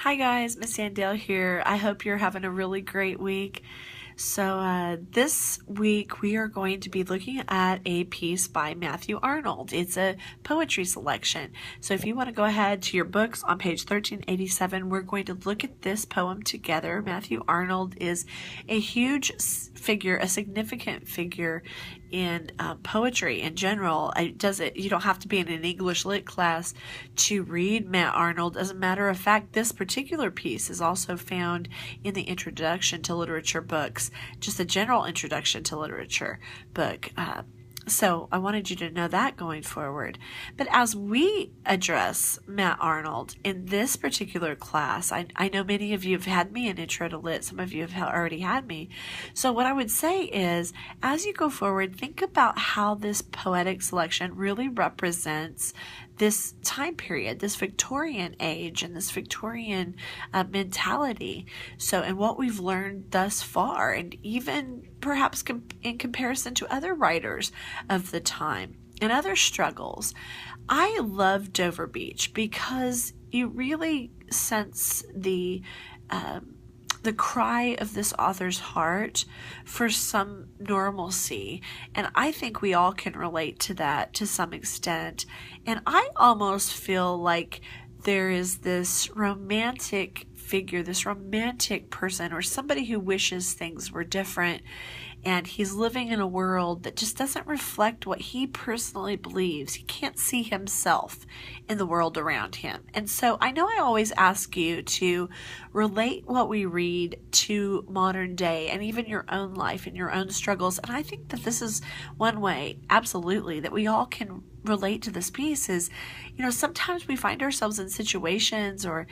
Hi guys, Miss Sandale here. I hope you're having a really great week. So this week we are going to be looking at a piece by Matthew Arnold. It's a poetry selection. So if you want to go ahead to your books on page 1387, we're going to look at this poem together. Matthew Arnold is a huge figure, a significant figure in poetry in general. You don't have to be in an English lit class to read Matt Arnold. As a matter of fact, this particular piece is also found in the Introduction to Literature books, just a general introduction to literature book. So I wanted you to know that going forward. But as we address Matt Arnold in this particular class, I know many of you have had me in Intro to Lit. Some of you have already had me. So what I would say is, as you go forward, think about how this poetic selection really represents this time period, this Victorian age and this Victorian mentality. So, and what we've learned thus far, and even perhaps in comparison to other writers of the time and other struggles. I love Dover Beach because you really sense the cry of this author's heart for some normalcy. And I think we all can relate to that to some extent. And I almost feel like there is this romantic figure, this romantic person, or somebody who wishes things were different. And he's living in a world that just doesn't reflect what he personally believes. He can't see himself in the world around him. And so I know I always ask you to relate what we read to modern day and even your own life and your own struggles. And I think that this is one way, absolutely, that we all can relate to this piece is, sometimes we find ourselves in situations or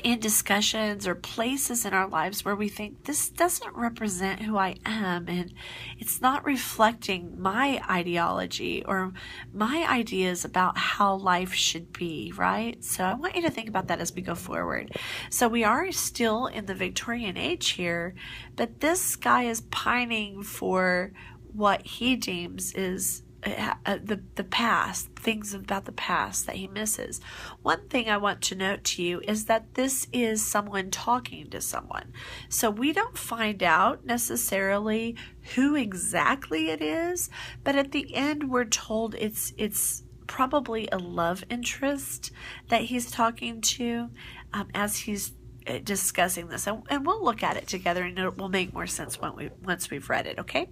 in discussions or places in our lives where we think this doesn't represent who I am, and it's not reflecting my ideology or my ideas about how life should be, right? So I want you to think about that as we go forward. So we are still in the Victorian age here, but this guy is pining for what he deems is the past, things about the past that he misses. One thing I want to note to you is that this is someone talking to someone. So we don't find out necessarily who exactly it is, but at the end we're told it's probably a love interest that he's talking to as he's discussing this. And we'll look at it together and it will make more sense once we've read it, okay?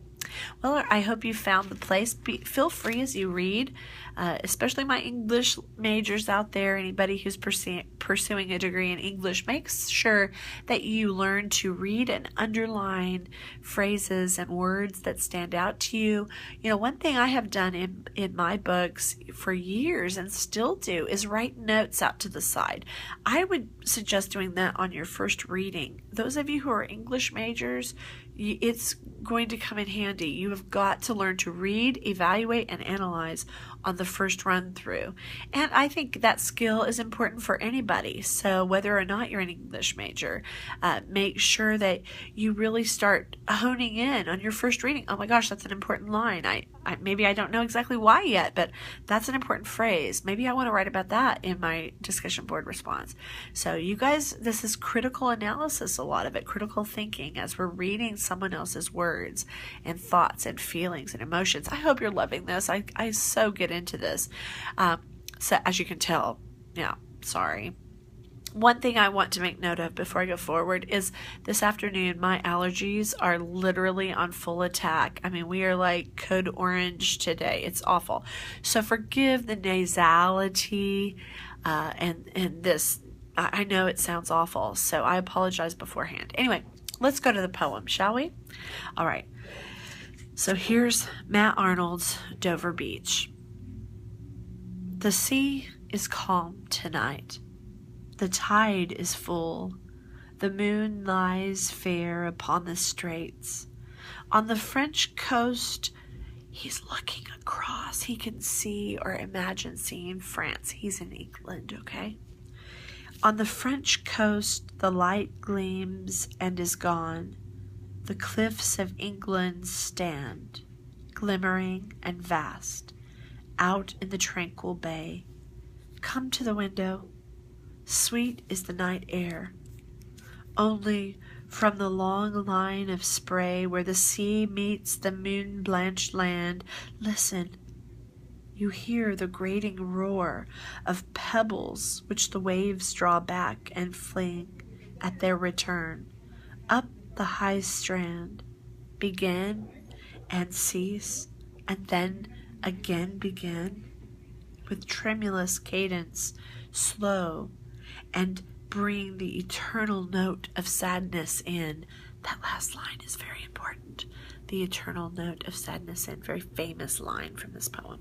Well, I hope you found the place. Feel free as you read, especially my English majors out there, anybody who's pursuing a degree in English, make sure that you learn to read and underline phrases and words that stand out to you. One thing I have done in my books for years and still do is write notes out to the side. I would suggest doing that on your first reading. Those of you who are English majors, it's going to come in handy. You have got to learn to read, evaluate, and analyze on the first run through. And I think that skill is important for anybody. So whether or not you're an English major, make sure that you really start honing in on your first reading. Oh my gosh, that's an important line. Maybe I don't know exactly why yet, but that's an important phrase. Maybe I want to write about that in my discussion board response. So you guys, this is critical analysis, a lot of it, critical thinking as we're reading someone else's words and thoughts and feelings and emotions. I hope you're loving this. I so get into this. So as you can tell, sorry. One thing I want to make note of before I go forward is this afternoon, my allergies are literally on full attack. I mean, we are like code orange today. It's awful. So forgive the nasality and this. I know it sounds awful, so I apologize beforehand. Anyway, let's go to the poem, shall we? All right. So here's Matt Arnold's Dover Beach. The sea is calm tonight. The tide is full. The moon lies fair upon the straits. On the French coast, he's looking across. He can see or imagine seeing France. He's in England, okay? On the French coast, the light gleams and is gone. The cliffs of England stand, glimmering and vast, out in the tranquil bay. Come to the window. Sweet is the night air. Only from the long line of spray where the sea meets the moon-blanched land, listen, you hear the grating roar of pebbles which the waves draw back and fling at their return up the high strand, begin and cease, and then again begin, with tremulous cadence, slow, and bring the eternal note of sadness in. That last line is very important. The eternal note of sadness in. Very famous line from this poem.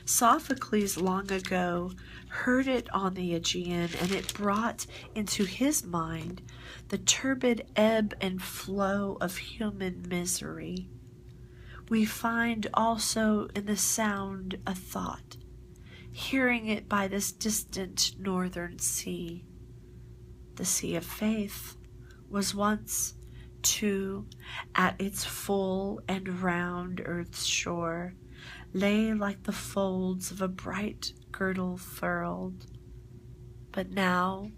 Sophocles long ago heard it on the Aegean, and it brought into his mind the turbid ebb and flow of human misery. We find also in the sound a thought, hearing it by this distant northern sea. The sea of faith was once, too, at its full and round earth's shore, lay like the folds of a bright girdle furled. But now,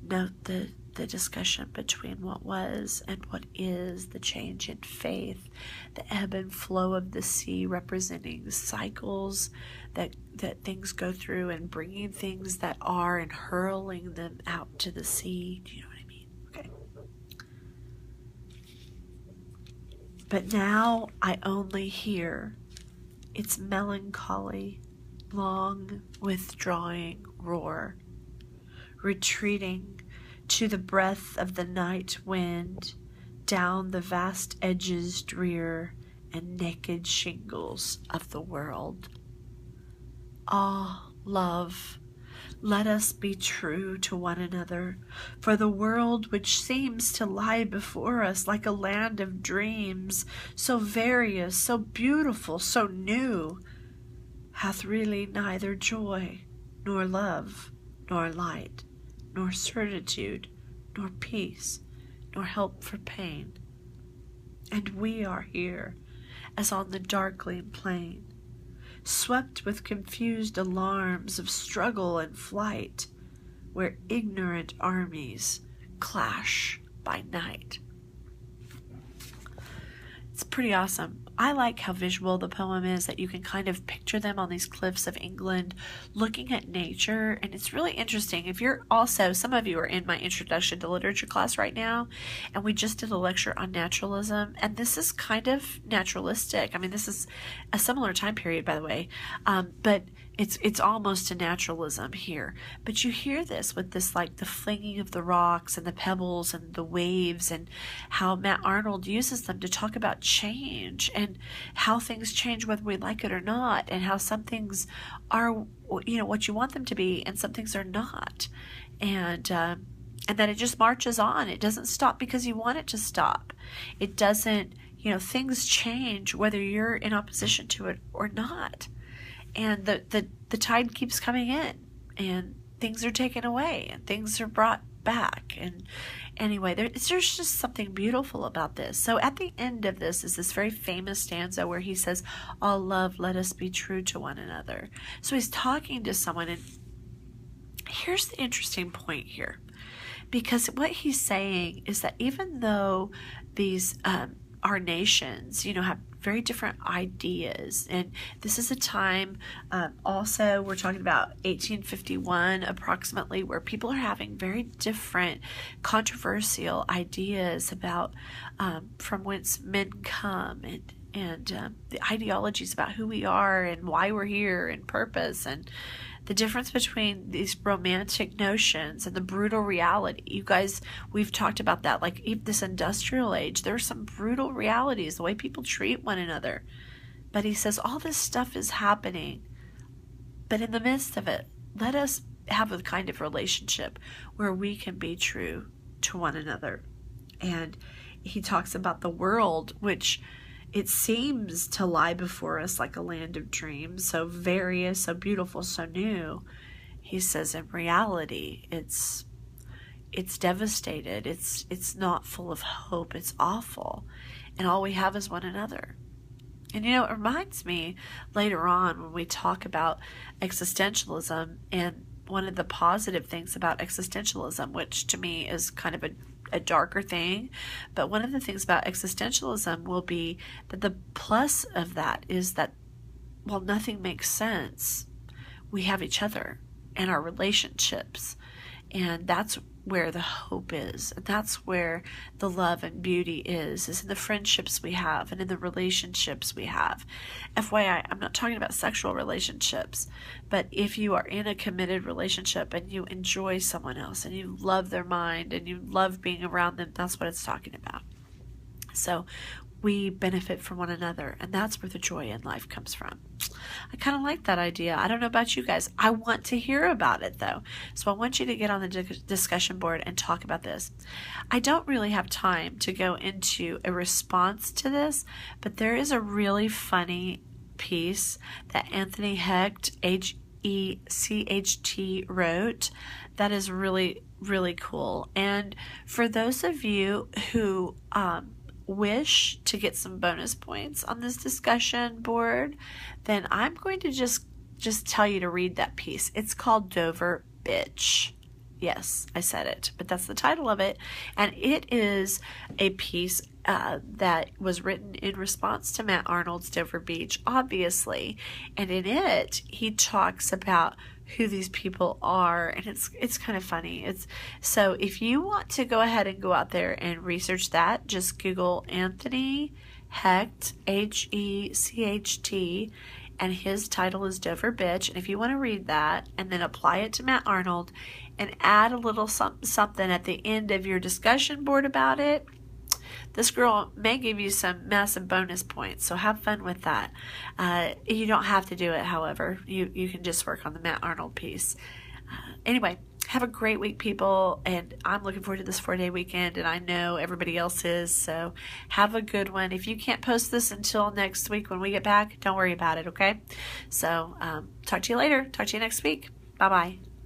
note the discussion between what was and what is, the change in faith, the ebb and flow of the sea representing cycles that things go through, and bringing things that are and hurling them out to the sea. Do you know what I mean? Okay. But now I only hear its melancholy, long withdrawing roar, retreating to the breath of the night wind down the vast edges drear and naked shingles of the world. Ah, love, let us be true to one another, for the world which seems to lie before us like a land of dreams, so various, so beautiful, so new, hath really neither joy, nor love, nor light, nor certitude, nor peace, nor help for pain. And we are here, as on the darkling plain, swept with confused alarms of struggle and flight, where ignorant armies clash by night. It's pretty awesome. I like how visual the poem is, that you can kind of picture them on these cliffs of England looking at nature. And it's really interesting. If you're also, some of you are in my introduction to literature class right now, and we just did a lecture on naturalism, and this is kind of naturalistic. I mean, this is a similar time period, by the way, but it's almost a naturalism here. But you hear this with this, like the flinging of the rocks and the pebbles and the waves, and how Matt Arnold uses them to talk about change and how things change whether we like it or not, and how some things are, you know, what you want them to be, and some things are not, and that it just marches on. It doesn't stop because you want it to stop. It doesn't, you know, things change whether you're in opposition to it or not. And the tide keeps coming in, and things are taken away, and things are brought back. And anyway, there's just something beautiful about this. So at the end of this is this very famous stanza where he says, all love, let us be true to one another. So he's talking to someone, and here's the interesting point here. Because what he's saying is that even though these our nations, you know, have very different ideas, and this is a time, also we're talking about 1851 approximately, where people are having very different controversial ideas about from whence men come, and the ideologies about who we are and why we're here and purpose, and the difference between these romantic notions and the brutal reality. You guys, we've talked about that, like even this industrial age, there are some brutal realities, the way people treat one another. But he says all this stuff is happening, but in the midst of it, let us have a kind of relationship where we can be true to one another. And he talks about the world, which it seems to lie before us like a land of dreams, so various, so beautiful, so new. He says in reality, it's devastated. It's not full of hope. It's awful. And all we have is one another. And you know, it reminds me later on when we talk about existentialism and one of the positive things about existentialism, which to me is kind of a darker thing, but one of the things about existentialism will be that the plus of that is that while nothing makes sense, we have each other and our relationships, and that's where the hope is, and that's where the love and beauty is in the friendships we have and in the relationships we have. FYI, I'm not talking about sexual relationships, but if you are in a committed relationship and you enjoy someone else and you love their mind and you love being around them, that's what it's talking about. So we benefit from one another, and that's where the joy in life comes from. I kind of like that idea. I don't know about you guys. I want to hear about it, though. So I want you to get on the discussion board and talk about this. I don't really have time to go into a response to this, but there is a really funny piece that Anthony Hecht, Hecht, wrote that is really, really cool. And for those of you who wish to get some bonus points on this discussion board, then I'm going to just tell you to read that piece. It's called Dover Bitch. Yes, I said it, but that's the title of it. And it is a piece that was written in response to Matt Arnold's Dover Beach, obviously. And in it, he talks about who these people are, and it's kind of funny. So if you want to go ahead and go out there and research that, just Google Anthony Hecht, Hecht, and his title is Dover Bitch. And if you want to read that and then apply it to Matt Arnold and add a little something at the end of your discussion board about it, this girl may give you some massive bonus points, so have fun with that. You don't have to do it, however. You can just work on the Matt Arnold piece. Anyway, have a great week, people, and I'm looking forward to this 4-day weekend, and I know everybody else is, so have a good one. If you can't post this until next week when we get back, don't worry about it, okay? So talk to you later. Talk to you next week. Bye-bye.